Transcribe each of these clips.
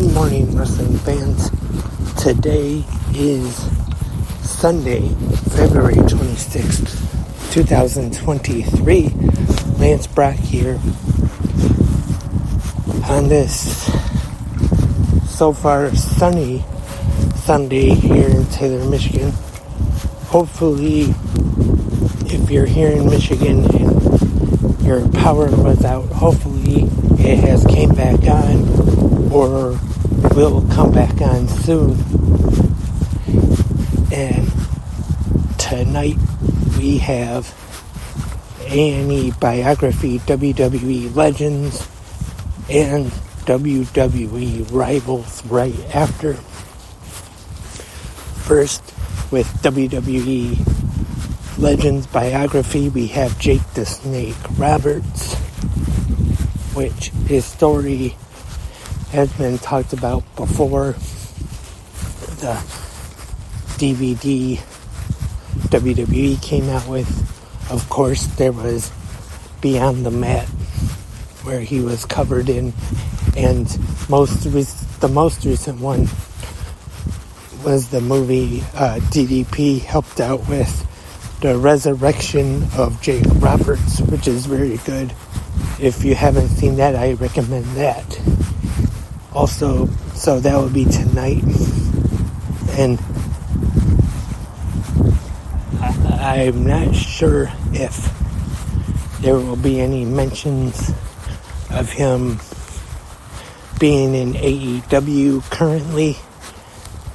Good morning, wrestling fans. Today is Sunday, February 26th, 2023. Lance Brock here on this so far sunny Sunday here in Taylor, Michigan. Hopefully, if you're here in Michigan and your power was out, hopefully it has came back on or will come back on soon. And tonight we have A&E Biography, WWE Legends, and WWE Rivals right after. First, with WWE Legends Biography, we have Jake the Snake Roberts, which his story has been talked about before. The DVD WWE came out with. Of course, there was Beyond the Mat, where he was covered in, and the most recent one was the movie DDP helped out with the resurrection of Jake Roberts, which is very good. If you haven't seen that, I recommend that. Also, so that will be tonight, and I'm not sure if there will be any mentions of him being in AEW currently.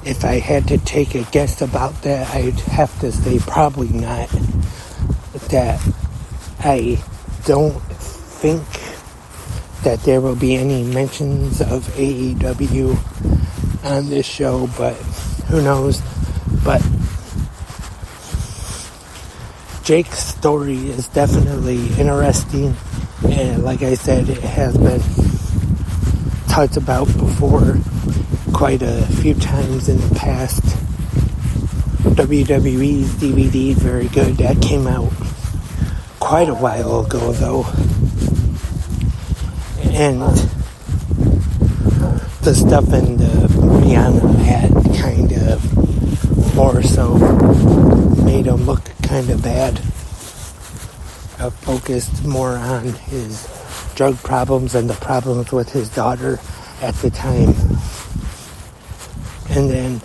If I had to take a guess about that, I'd have to say probably not. That I don't think that there will be any mentions of AEW on this show, but who knows. But Jake's story is definitely interesting, and like I said, it has been talked about before quite a few times in the past. WWE's DVD, very good. That came out quite a while ago, though. And the stuff in the Beyond the Mat kind of more so made him look kind of bad. Focused more on his drug problems and the problems with his daughter at the time. And then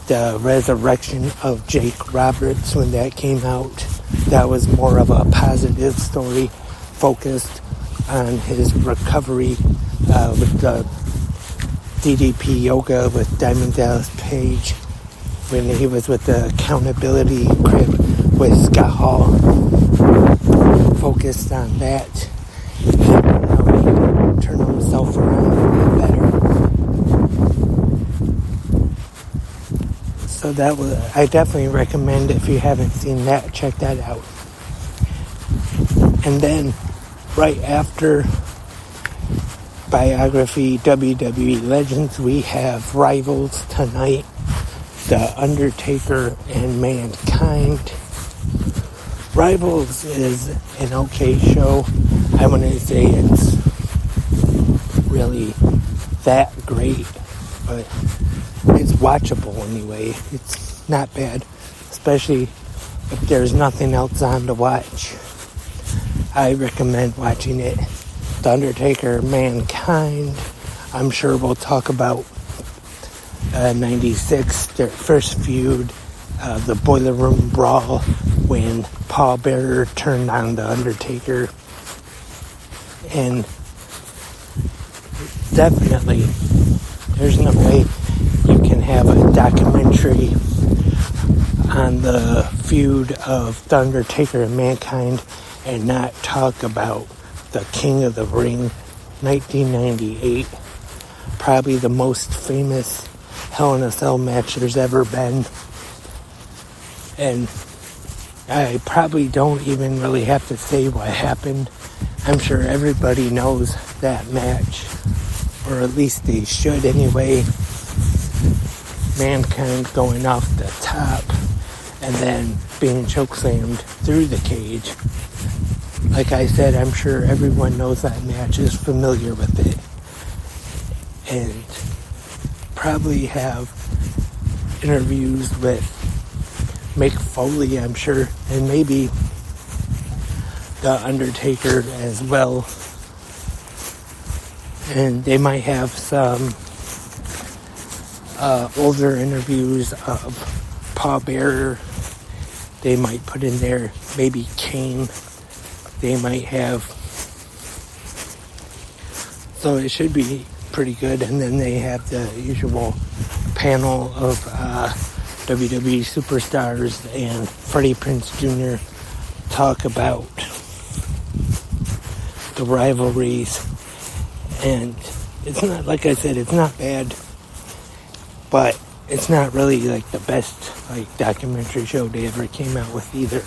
the resurrection of Jake Roberts, when that came out, that was more of a positive story focused on his recovery with the DDP yoga with Diamond Dallas Page, when he was with the accountability crib with Scott Hall. Focused on that and how he turned himself around a bit better. So that was, I definitely recommend, if you haven't seen that, check that out. And then right after Biography WWE Legends, we have Rivals tonight, The Undertaker and Mankind. Rivals is an okay show. I wouldn't say it's really that great, but it's watchable anyway. It's not bad, especially if there's nothing else on to watch. I recommend watching it. The Undertaker, Mankind, I'm sure we'll talk about 96, their first feud, the Boiler Room Brawl, when Paul Bearer turned on The Undertaker. And definitely, there's no way you can have a documentary on the feud of The Undertaker and Mankind and not talk about the King of the Ring, 1998. Probably the most famous Hell in a Cell match there's ever been. And I probably don't even really have to say what happened. I'm sure everybody knows that match, or at least they should anyway. Mankind going off the top and then being chokeslammed through the cage. Like I said, I'm sure everyone knows that match, is familiar with it. And probably have interviews with Mick Foley, I'm sure, and maybe The Undertaker as well. And they might have some older interviews of Paul Bearer. They might put in there maybe Kane. They might have. So it should be pretty good. And then they have the usual panel of WWE superstars and Freddie Prinze Jr. talk about the rivalries. And it's not, like I said, it's not bad, but it's not really like the best documentary show they ever came out with either.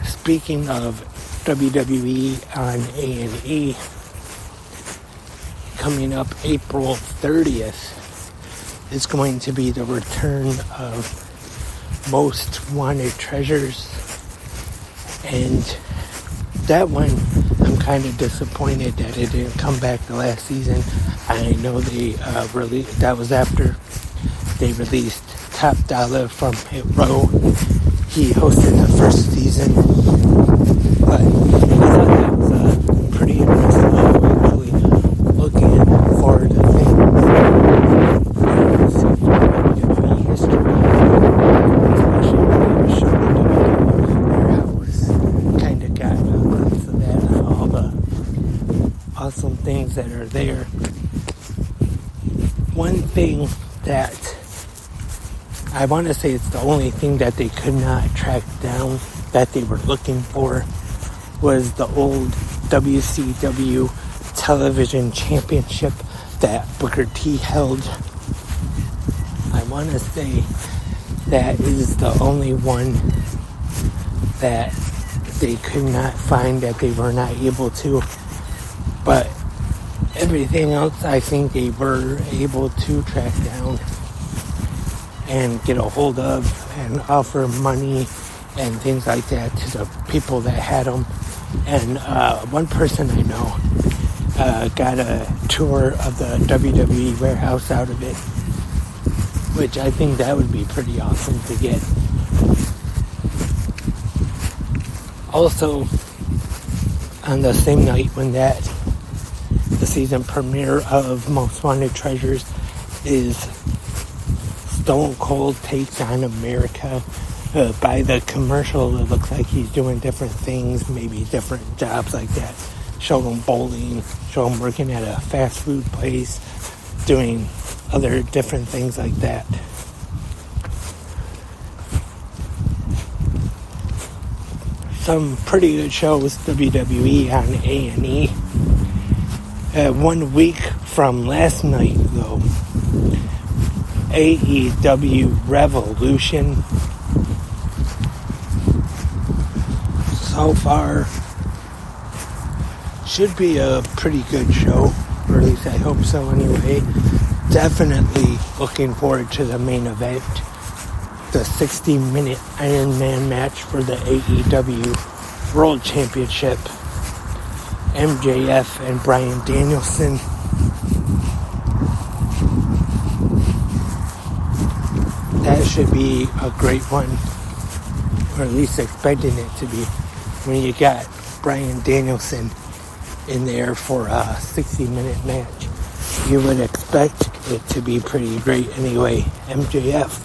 Speaking of WWE on A&E, coming up April 30th is going to be the return of Most Wanted Treasures, and that one, I'm kind of disappointed that it didn't come back the last season. I know they released, that was after they released Top Dollar from Hit Row. He hosted the first season, but I thought that was a pretty interesting show, actually. Looking forward to things from WWE history, especially when they were showing the WWE Warehouse. Kind of got a glimpse of that, all the awesome things that are there. One thing that I want to say it's the only thing that they could not track down that they were looking for was the old WCW Television Championship that Booker T held. I want to say that is the only one that they could not find, that they were not able to. But everything else, I think they were able to track down and get a hold of and offer money and things like that to the people that had them. And one person I know got a tour of the WWE Warehouse out of it, which I think that would be pretty awesome to get. Also, on the same night when the season premiere of Most Wanted Treasures is Stone Cold Takes on America. By the commercial, it looks like he's doing different things, maybe different jobs like that. Show him bowling, show him working at a fast food place, doing other different things like that. Some pretty good shows, WWE on A&E. 1 week from last night, though, AEW Revolution. So far, should be a pretty good show, or at least I hope so anyway. Definitely looking forward to the main event, the 60-minute Iron Man match for the AEW World Championship. MJF and Bryan Danielson. That should be a great one, or at least expecting it to be, when you got Bryan Danielson in there for a 60-minute match. You would expect it to be pretty great anyway. MJF,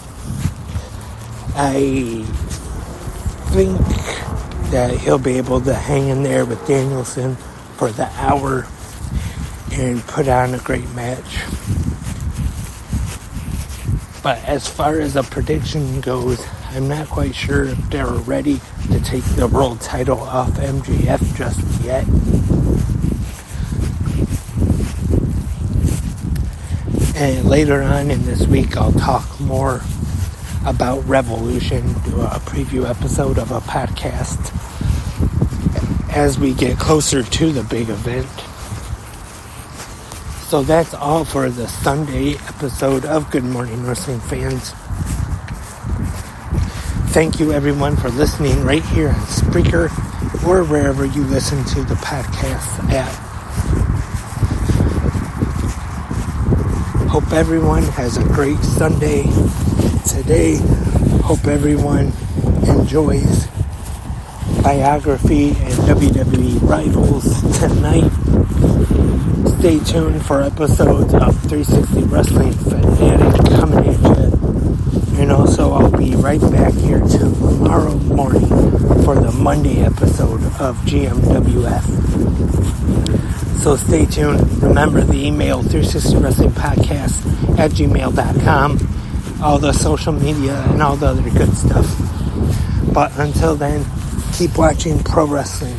I think that he'll be able to hang in there with Danielson for the hour and put on a great match. But as far as a prediction goes, I'm not quite sure if they're ready to take the world title off MJF just yet. And later on in this week, I'll talk more about Revolution, do a preview episode of a podcast as we get closer to the big event. So that's all for the Sunday episode of Good Morning Wrestling Fans. Thank you everyone for listening right here on Spreaker or wherever you listen to the podcast at. Hope hope everyone has a great Sunday today. Hope everyone enjoys Biography and WWE Rivals tonight. Stay tuned for episodes of 360 Wrestling Fanatic coming at you. And also, I'll be right back here tomorrow morning for the Monday episode of GMWF. So stay tuned. Remember the email 360wrestlingpodcast@gmail.com. All the social media and all the other good stuff. But until then, keep watching pro wrestling.